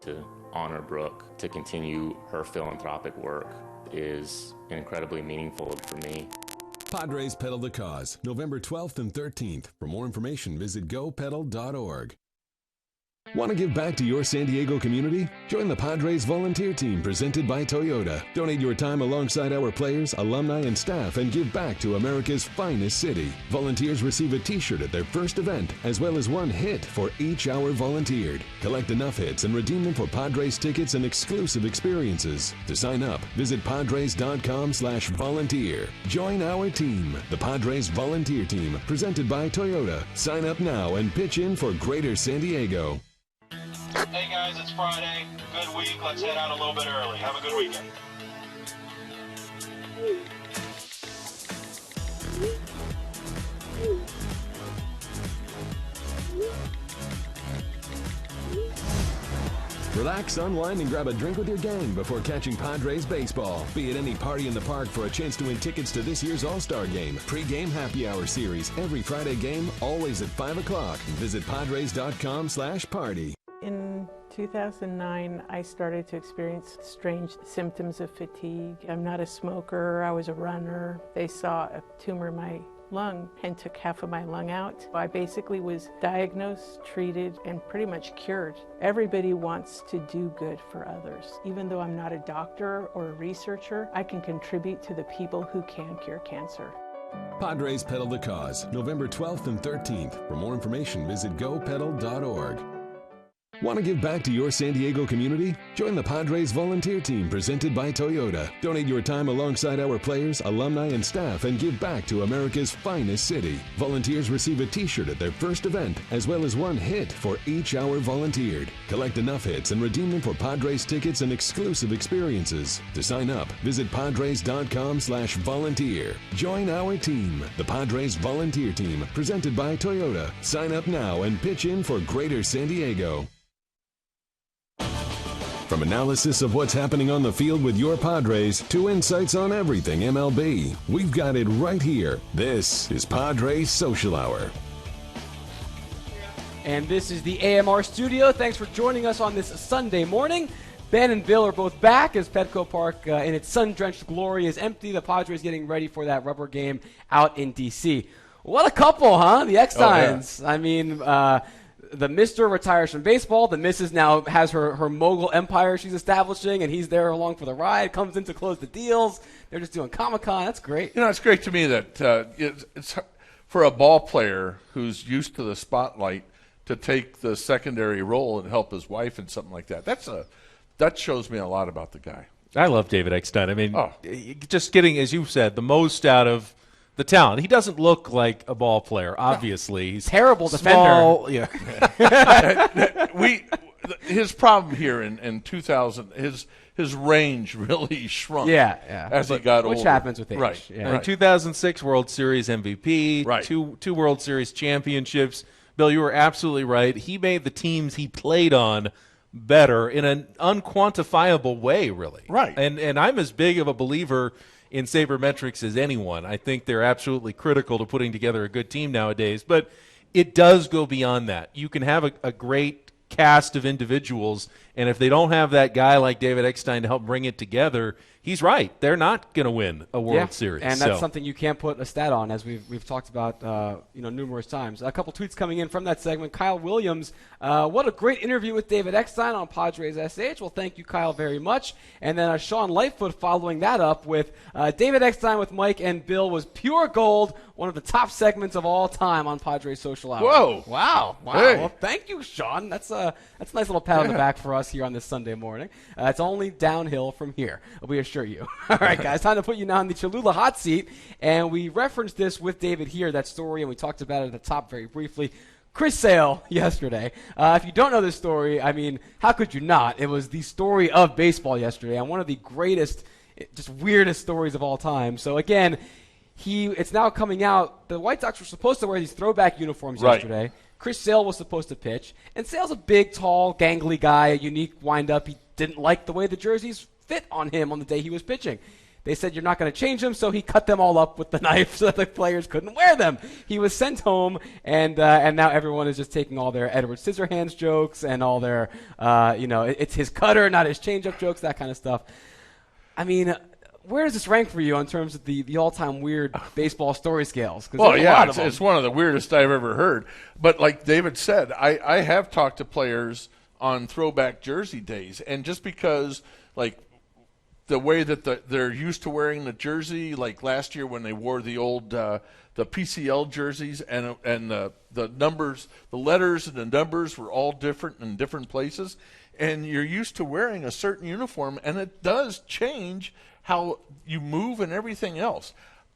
To honor Brooke, to continue her philanthropic work is incredibly meaningful for me. Padres Pedal the Cause, November 12th and 13th. For more information, visit gopedal.org. Want to give back to your San Diego community? Join the Padres volunteer team presented by Toyota. Donate your time alongside our players, alumni, and staff and give back to America's finest city. Volunteers receive a t-shirt at their first event, as well as one hit for each hour volunteered. Collect enough hits and redeem them for Padres tickets and exclusive experiences. To sign up, visit padres.com/volunteer. Join our team, the Padres volunteer team, presented by Toyota. Sign up now and pitch in for Greater San Diego. Hey guys, it's Friday. Good week. Let's head out a little bit early. Have a good weekend. Relax, unwind, and grab a drink with your gang before catching Padres baseball. Be at any party in the park for a chance to win tickets to this year's All-Star Game. Pre-game happy hour series. Every Friday game, always at 5 o'clock. Visit padres.com/party. In 2009, I started to experience strange symptoms of fatigue. I'm not a smoker, I was a runner. They saw a tumor in my lung and took half of my lung out. I basically was diagnosed, treated, and pretty much cured. Everybody wants to do good for others. Even though I'm not a doctor or a researcher, I can contribute to the people who can cure cancer. Padres Pedal the Cause, November 12th and 13th. For more information, visit gopedal.org. Want to give back to your San Diego community? Join the Padres volunteer team presented by Toyota. Donate your time alongside our players, alumni, and staff and give back to America's finest city. Volunteers receive a t-shirt at their first event, as well as one hit for each hour volunteered. Collect enough hits and redeem them for Padres tickets and exclusive experiences. To sign up, visit padres.com/volunteer. Join our team, the Padres volunteer team, presented by Toyota. Sign up now and pitch in for Greater San Diego. From analysis of what's happening on the field with your Padres to insights on everything MLB, we've got it right here. This is Padres Social Hour. And this is the AMR studio. Thanks for joining us on this Sunday morning. Ben and Bill are both back as Petco Park in its sun-drenched glory is empty. The Padres getting ready for that rubber game out in D.C. What a couple, huh? The Ecksteins. Oh, yeah. I mean, the Mr. retires from baseball. The Mrs. now has her mogul empire she's establishing, and he's there along for the ride, comes in to close the deals. They're just doing Comic-Con. That's great. You know, it's great to me that it's for a ball player who's used to the spotlight to take the secondary role and help his wife and something like that. That shows me a lot about the guy. I love David Eckstein. I mean, just getting, as you said, the most out of the talent. He doesn't look like a ball player, obviously. He's terrible small, defender. his problem here in 2000, his range really shrunk. As he got older. Which happens with age. Right. Yeah. Right. 2006 World Series MVP. Right. Two World Series championships. Bill, you were absolutely right. He made the teams he played on better in an unquantifiable way, really. Right. And I'm as big of a believer in sabermetrics as anyone. I think they're absolutely critical to putting together a good team nowadays. But it does go beyond that. You can have a great cast of individuals, and if they don't have that guy like David Eckstein to help bring it together, he's right. They're not going to win a World Series. And that's something you can't put a stat on, as we've talked about numerous times. A couple tweets coming in from that segment. Kyle Williams, what a great interview with David Eckstein on Padres SH. Well, thank you, Kyle, very much. And then Sean Lightfoot following that up with David Eckstein with Mike and Bill was pure gold, one of the top segments of all time on Padres Social Hour. Whoa. Wow. Hey. Well, thank you, Sean. That's a nice little pat on the back for us here on this Sunday morning. It's only downhill from here, we assure you. All right, guys, time to put you now in the Cholula hot seat. And we referenced this with David here, that story, and we talked about it at the top very briefly. Chris Sale yesterday. If you don't know this story, I mean, how could you not? It was the story of baseball yesterday, and one of the greatest, just weirdest stories of all time. So, again, it's now coming out. The White Sox were supposed to wear these throwback uniforms yesterday. Chris Sale was supposed to pitch. And Sale's a big, tall, gangly guy, a unique wind-up. He didn't like the way the jerseys fit on him on the day he was pitching. They said, you're not going to change them, so he cut them all up with the knife so that the players couldn't wear them. He was sent home, and now everyone is just taking all their Edward Scissorhands jokes and all their, it's his cutter, not his changeup jokes, that kind of stuff. I mean, where does this rank for you in terms of the all-time weird baseball story scales? Well, yeah, it's one of the weirdest I've ever heard. But like David said, I have talked to players on throwback jersey days, and just because, like, the way that they're used to wearing the jersey, like last year when they wore the old the PCL jerseys, and the numbers, the letters and the numbers were all different in different places, and you're used to wearing a certain uniform, and it does change how you move and everything else.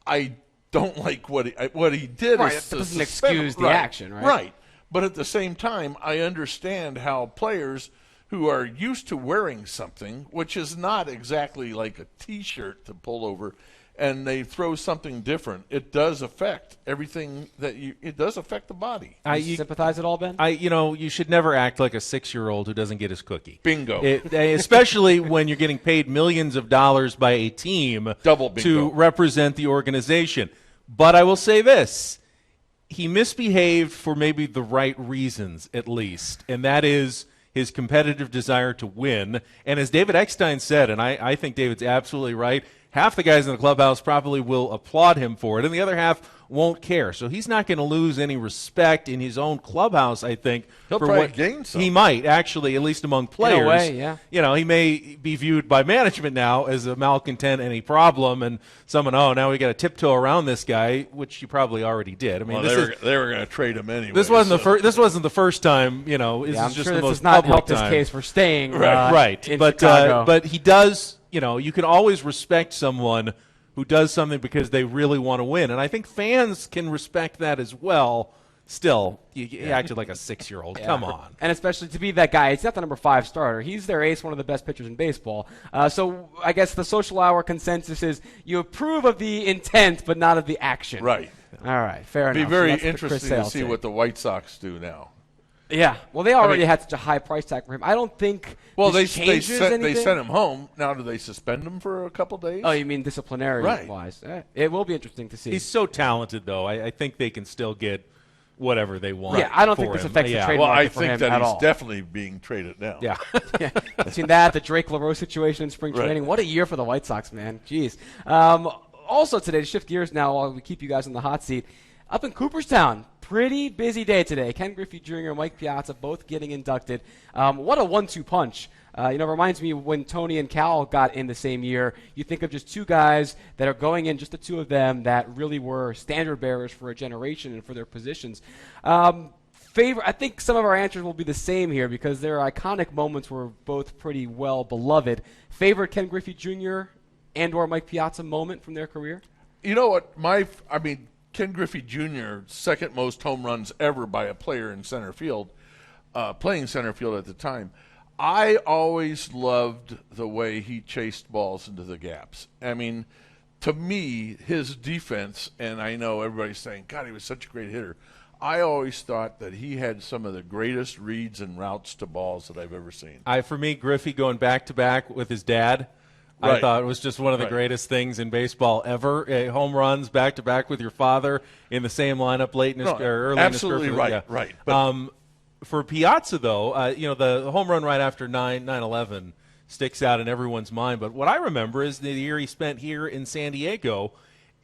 I don't like what he did. Right, it doesn't excuse the action, right? Right. But at the same time, I understand how players who are used to wearing something, which is not exactly like a T-shirt to pull over, and they throw something different, it does affect everything it does affect the body. You sympathize at all, Ben? You should never act like a 6-year-old who doesn't get his cookie. Bingo. Especially when you're getting paid millions of dollars by a team to represent the organization. But I will say this. He misbehaved for maybe the right reasons, at least, and that is his competitive desire to win. And as David Eckstein said, and I think David's absolutely right, half the guys in the clubhouse probably will applaud him for it, and the other half won't care. So he's not going to lose any respect in his own clubhouse, I think. He'll probably gain some. He might, actually, at least among players. In a way, yeah. He may be viewed by management now as a malcontent and a problem, and someone, now we got to tiptoe around this guy, which you probably already did. I mean, they were going to trade him anyway. This wasn't the first time. This I'm is just sure the this most has not public helped time. his case for staying. Right. In but Chicago. But he does. You can always respect someone who does something because they really want to win, and I think fans can respect that as well. Still, he acted like a 6-year-old. Yeah. Come on. And especially to be that guy, he's not the number 5 starter. He's their ace, one of the best pitchers in baseball. So I guess the social hour consensus is you approve of the intent, but not of the action. Right. All right, fair enough. It'd be very So interesting to see what the White Sox do now. Yeah, well, they already had such a high price tag for him. I don't think they changes sent anything. him home. Now, do they suspend him for a couple days? Oh, you mean disciplinary-wise? It will be interesting to see. He's so talented, though. I think they can still get whatever they want. Yeah, I don't think this affects the trade market for him at all. Well, I think that he's definitely being traded now. Yeah. Between that, the Drake LaRose situation in spring training, what a year for the White Sox, man. Jeez. Also today, to shift gears now while we keep you guys in the hot seat, up in Cooperstown, pretty busy day today. Ken Griffey Jr. and Mike Piazza both getting inducted. What a 1-2 punch. Reminds me when Tony and Cal got in the same year. You think of just two guys that are going in, just the two of them, that really were standard bearers for a generation and for their positions. I think some of our answers will be the same here because their iconic moments were both pretty well beloved. Favorite Ken Griffey Jr. and or Mike Piazza moment from their career? You know what? Ken Griffey Jr., second most home runs ever by a player in center field. playing center field at the time. I always loved the way he chased balls into the gaps. I mean, to me, his defense, and I know everybody's saying, God, he was such a great hitter. I always thought that he had some of the greatest reads and routes to balls that I've ever seen. For me, Griffey going back-to-back with his dad, right. I thought it was just one of the greatest things in baseball ever. Home runs back-to-back with your father in the same lineup late in his early absolutely in his career. Right. For Piazza, though, the home run right after 9/11 sticks out in everyone's mind. But what I remember is the year he spent here in San Diego.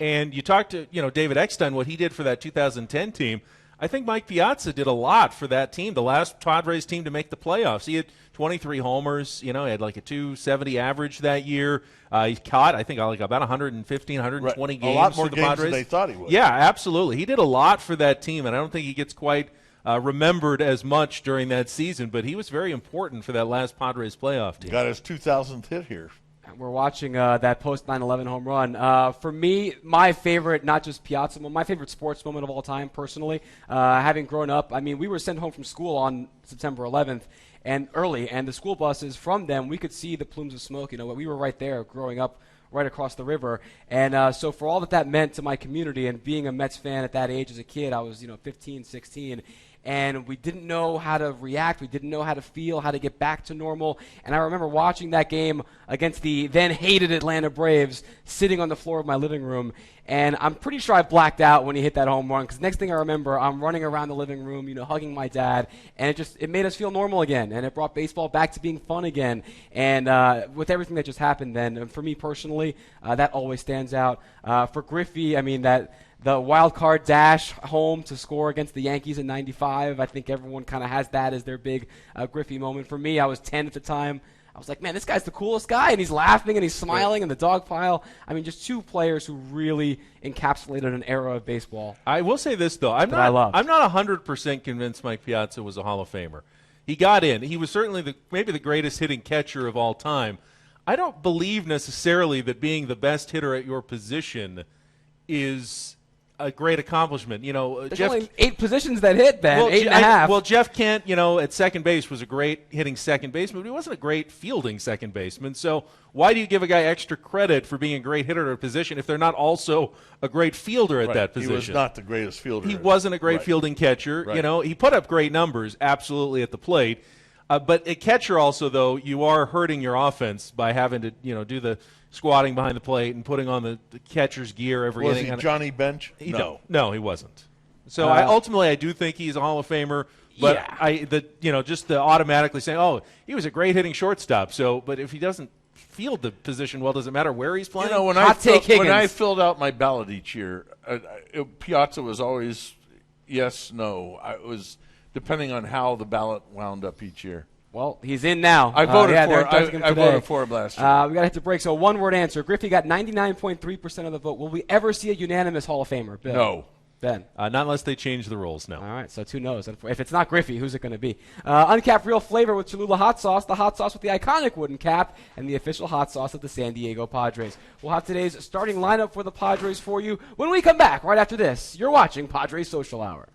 And you talked to David Eckstein, what he did for that 2010 team. I think Mike Piazza did a lot for that team, the last Padres team to make the playoffs. He had 23 homers. He had like a 270 average that year. He caught, I think, like about 115, 120 games a lot more for the games Padres. Than they thought he would. Yeah, absolutely. He did a lot for that team, and I don't think he gets quite remembered as much during that season, but he was very important for that last Padres playoff team. Got his 2000th hit here. We're watching that post 9/11 home run. For me, my favorite, not just Piazza, my favorite sports moment of all time, personally, having grown up. I mean, we were sent home from school on September 11th and early, and the school buses from them, we could see the plumes of smoke. We were right there growing up right across the river. And so for all that meant to my community and being a Mets fan at that age as a kid, I was 15, 16, and we didn't know how to react. We didn't know how to feel, how to get back to normal. And I remember watching that game against the then-hated Atlanta Braves, sitting on the floor of my living room. And I'm pretty sure I blacked out when he hit that home run, because next thing I remember, I'm running around the living room, hugging my dad. And it made us feel normal again. And it brought baseball back to being fun again. And with everything that just happened then, and for me personally, that always stands out. For Griffey, I mean, the wild card dash home to score against the Yankees in '95. I think everyone kind of has that as their big Griffey moment. For me, I was 10 at the time. I was like, man, this guy's the coolest guy, and he's laughing and he's smiling in the dog pile. I mean, just two players who really encapsulated an era of baseball. I will say this, though. I'm not 100% convinced Mike Piazza was a Hall of Famer. He got in. He was certainly maybe the greatest hitting catcher of all time. I don't believe necessarily that being the best hitter at your position is a great accomplishment. There's only 8 positions that hit, Ben. 8.5. Well, Jeff Kent, at second base was a great hitting second baseman, but he wasn't a great fielding second baseman. So why do you give a guy extra credit for being a great hitter at a position if they're not also a great fielder at that position? He was not the greatest fielder. He wasn't a great fielding catcher. Right. He put up great numbers, absolutely, at the plate. But a catcher also, though, you are hurting your offense by having to, do the squatting behind the plate and putting on the catcher's gear every inning. Was he Johnny Bench? No, he wasn't. So I do think he's a Hall of Famer. But just the automatically saying, oh, he was a great hitting shortstop. So, but if he doesn't field the position well, does it matter where he's playing? When I filled out my ballot each year, Piazza was always yes, no. It was depending on how the ballot wound up each year. Well, he's in now. I voted for him last year. We got to hit the break. So one-word answer. Griffey got 99.3% of the vote. Will we ever see a unanimous Hall of Famer? Bill? No. Ben? Not unless they change the rules, no. All right, so 2 no's. If it's not Griffey, who's it going to be? Uncapped real flavor with Cholula hot sauce, the hot sauce with the iconic wooden cap, and the official hot sauce of the San Diego Padres. We'll have today's starting lineup for the Padres for you when we come back right after this. You're watching Padres Social Hour.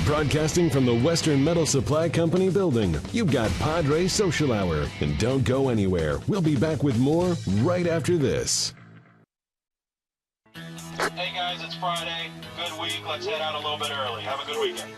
Broadcasting from the Western Metal Supply Company building, you've got Padres Social Hour. And don't go anywhere. We'll be back with more right after this. Hey guys, it's Friday. Good week. Let's head out a little bit early. Have a good weekend.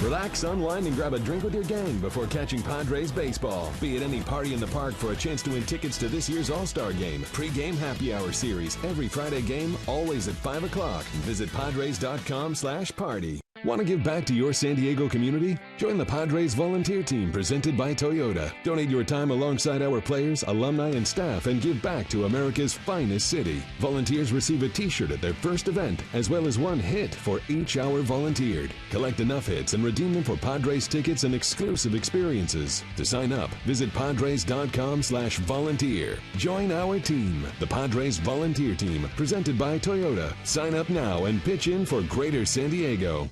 Relax, unwind, and grab a drink with your gang before catching Padres baseball. Be at any party in the park for a chance to win tickets to this year's All-Star Game. Pre-game happy hour series. Every Friday game, always at 5 o'clock. Visit Padres.com/party. Want to give back to your San Diego community? Join the Padres Volunteer Team presented by Toyota. Donate your time alongside our players, alumni, and staff and give back to America's finest city. Volunteers receive a t-shirt at their first event, as well as 1 hit for each hour volunteered. Collect enough hits and redeem them for Padres tickets and exclusive experiences. To sign up, visit Padres.com/volunteer. Join our team, the Padres Volunteer Team, presented by Toyota. Sign up now and pitch in for Greater San Diego.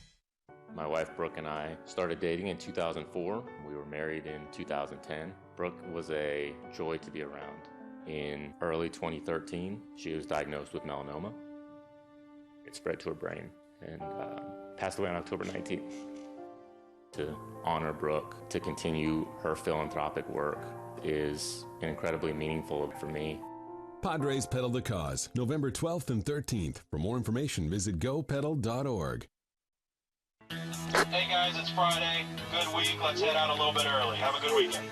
My wife Brooke and I started dating in 2004. We were married in 2010. Brooke was a joy to be around. In early 2013, she was diagnosed with melanoma. It spread to her brain and passed away on October 19th. To honor Brooke, to continue her philanthropic work is incredibly meaningful for me. Padres Pedal the Cause, November 12th and 13th. For more information, visit gopedal.org. Hey guys, it's Friday. Good week. Let's head out a little bit early. Have a good weekend.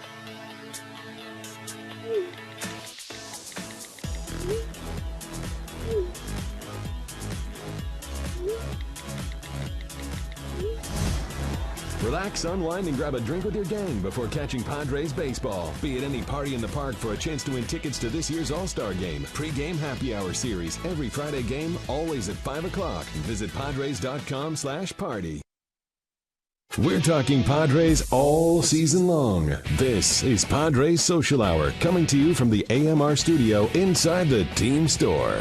Relax, unwind, and grab a drink with your gang before catching Padres baseball. Be at any party in the park for a chance to win tickets to this year's All-Star Game. Pre-game happy hour series. Every Friday game, always at 5 o'clock. Visit Padres.com/party. We're talking Padres all season long. This is Padres Social Hour, coming to you from the AMR studio inside the team store.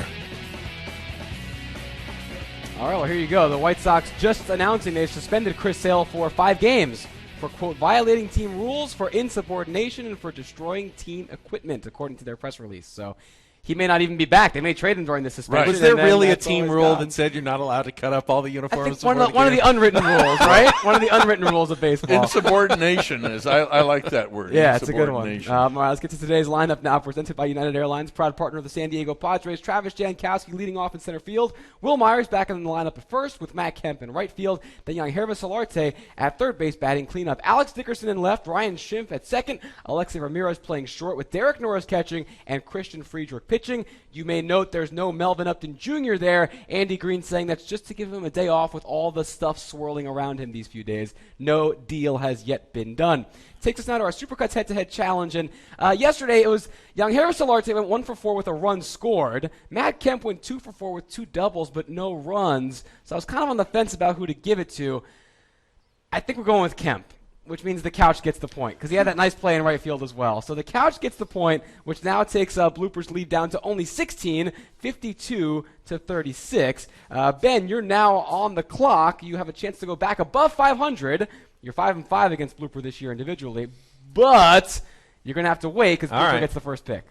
All right, well, here you go. The White Sox just announcing they've suspended Chris Sale for 5 games for, quote, violating team rules, for insubordination, and for destroying team equipment, according to their press release. So he may not even be back. They may trade him during the suspension. Right. Was there really a team rule that said you're not allowed to cut up all the uniforms? I think one of the unwritten rules, right? One of the unwritten rules of baseball. Insubordination is, I like that word. Yeah, it's a good one. All right, let's get to today's lineup now, presented by United Airlines, proud partner of the San Diego Padres. Travis Jankowski leading off in center field. Will Myers back in the lineup at first with Matt Kemp in right field. Then Yangervis Solarte at third base batting cleanup. Alex Dickerson in left. Ryan Schimpf at second. Alexei Ramirez playing short with Derek Norris catching and Christian Friedrich pitching. You may note there's no Melvin Upton Jr. there. Andy Green saying that's just to give him a day off with all the stuff swirling around him these few days. No deal has yet been done. Takes us now to our Supercuts head-to-head challenge. And yesterday it was Yangervis Solarte went 1 for 4 with a run scored. Matt Kemp went 2 for 4 with 2 doubles but no runs. So I was kind of on the fence about who to give it to. I think we're going with Kemp, which means the couch gets the point, because he had that nice play in right field as well. So the couch gets the point, which now takes Blooper's lead down to only 16, 52-36. Ben, you're now on the clock. You have a chance to go back above 500. You're 5-5 against Blooper this year individually, but you're going to have to wait because Blooper gets the first pick.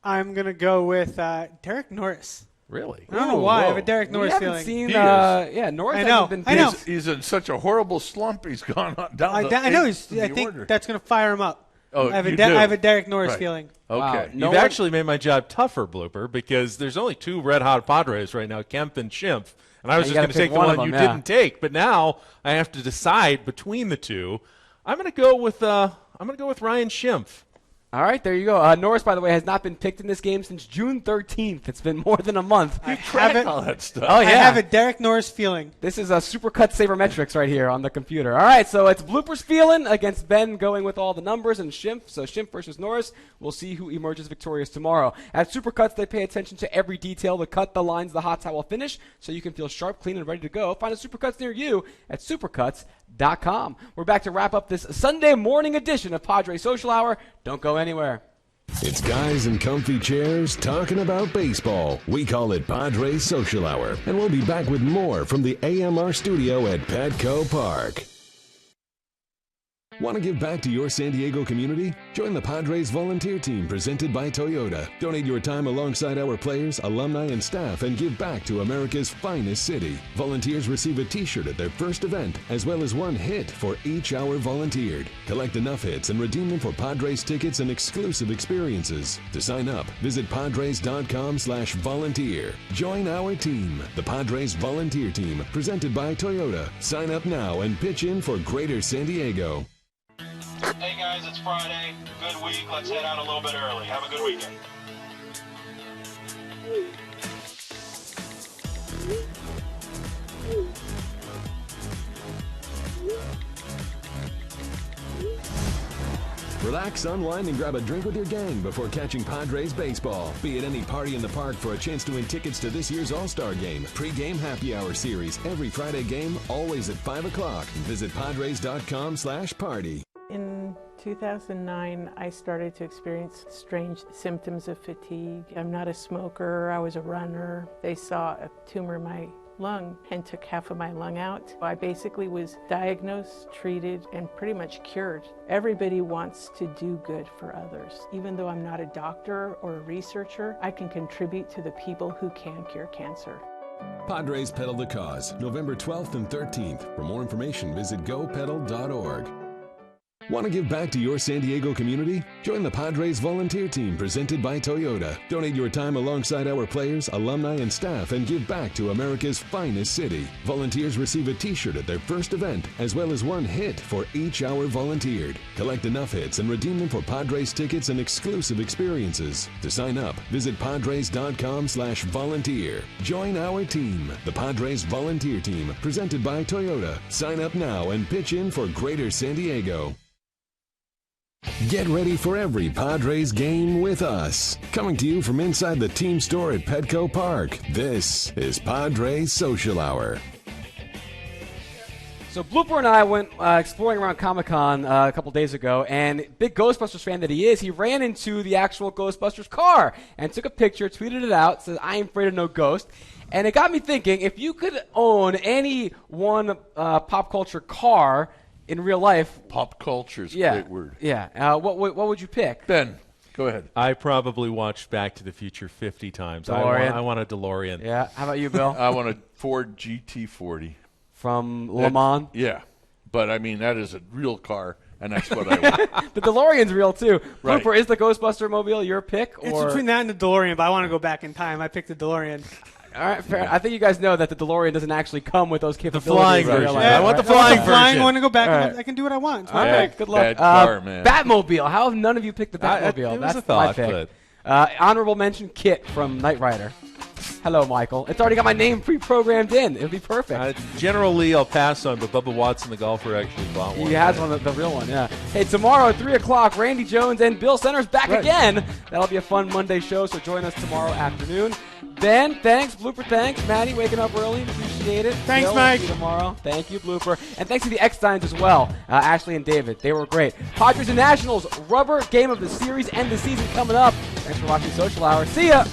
I'm going to go with Derek Norris. Really? I don't know why. I have a Derek Norris feeling. Norris hasn't been I know. He's in such a horrible slump. He's gone down I know. I think that's going to fire him up. Oh, I have a Derek Norris feeling. Okay. Wow. You've actually made my job tougher, Blooper, because there's only 2 red-hot Padres right now, Kemp and Schimpf. And I was just going to take the one you didn't take, but now I have to decide between the 2. I'm going to go with Ryan Schimpf. All right, there you go. Norris, by the way, has not been picked in this game since June 13th. It's been more than a month. You track all that stuff. Oh, yeah. I have a Derek Norris feeling. This is a Supercut Sabermetrics right here on the computer. All right, so it's Blooper's feeling against Ben going with all the numbers and Schimpf. So Schimpf versus Norris. We'll see who emerges victorious tomorrow. At Supercuts, they pay attention to every detail, the cut, the lines, the hot towel finish, so you can feel sharp, clean, and ready to go. Find a Supercuts near you at supercuts.com. We're back to wrap up this Sunday morning edition of Padres Social Hour. Don't go anywhere. It's guys in comfy chairs talking about baseball. We call it Padres Social Hour, and we'll be back with more from the AMR studio at Petco Park. Want to give back to your San Diego community? Join the Padres volunteer team presented by Toyota. Donate your time alongside our players, alumni, and staff and give back to America's finest city. Volunteers receive a t-shirt at their first event, as well as 1 hit for each hour volunteered. Collect enough hits and redeem them for Padres tickets and exclusive experiences. To sign up, visit padres.com/volunteer. Join our team, the Padres volunteer team, presented by Toyota. Sign up now and pitch in for Greater San Diego. Hey guys, it's Friday. Good week. Let's head out a little bit early. Have a good weekend. Relax, unwind, and grab a drink with your gang before catching Padres baseball. Be at any party in the park for a chance to win tickets to this year's All-Star Game. Pre-game happy hour series. Every Friday game, always at 5 o'clock. Visit Padres.com/party. In 2009, I started to experience strange symptoms of fatigue. I'm not a smoker. I was a runner. They saw a tumor in my lung and took half of my lung out. I basically was diagnosed, treated, and pretty much cured. Everybody wants to do good for others. Even though I'm not a doctor or a researcher, I can contribute to the people who can cure cancer. Padres Pedal the Cause, November 12th and 13th. For more information, visit gopedal.org. Want to give back to your San Diego community? Join the Padres volunteer team presented by Toyota. Donate your time alongside our players, alumni, and staff and give back to America's finest city. Volunteers receive a t-shirt at their first event, as well as one hit for each hour volunteered. Collect enough hits and redeem them for Padres tickets and exclusive experiences. To sign up, visit padres.com/volunteer. Join our team, the Padres volunteer team, presented by Toyota. Sign up now and pitch in for Greater San Diego. Get ready for every Padres game with us. Coming to you from inside the team store at Petco Park, this is Padres Social Hour. So Blooper and I went exploring around Comic-Con a couple days ago, and big Ghostbusters fan that he is, he ran into the actual Ghostbusters car and took a picture, tweeted it out, said, "I am afraid of no ghost." And it got me thinking, if you could own any one pop culture car in real life. Pop culture is a great word. Yeah. What would you pick? Ben, go ahead. I probably watched Back to the Future 50 times. I want a DeLorean. Yeah. How about you, Bill? I want a Ford GT40. From Le Mans? Yeah. But, I mean, that is a real car, and that's what I want. The DeLorean's real, too. Right. Blooper, is the Ghostbuster mobile your pick? It's between that and the DeLorean, but I want to go back in time. I picked the DeLorean. All right, fair. I think you guys know that the DeLorean doesn't actually come with those capabilities. The flying version. Yeah, I want the flying version. I want to go back. Right. And I can do what I want. All right, good luck. Bad car, man. Batmobile. How have none of you picked the Batmobile? It was That's a thought, my pick. Honorable mention, Kit from Knight Rider. Hello, Michael. It's already got my name pre-programmed in. It'll be perfect. General Lee, I'll pass on, but Bubba Watson, the golfer, actually bought one. He has one, the real one, yeah. Hey, tomorrow at 3 o'clock, Randy Jones and Bill Centers back again. That'll be a fun Monday show, so join us tomorrow afternoon. Ben, thanks. Blooper, thanks. Maddie, waking up early. Appreciate it. Thanks, Bill, Mike. See you tomorrow. Thank you, Blooper. And thanks to the X-Steins as well, Ashley and David. They were great. Padres and Nationals, rubber game of the series and the season coming up. Thanks for watching Social Hour. See ya.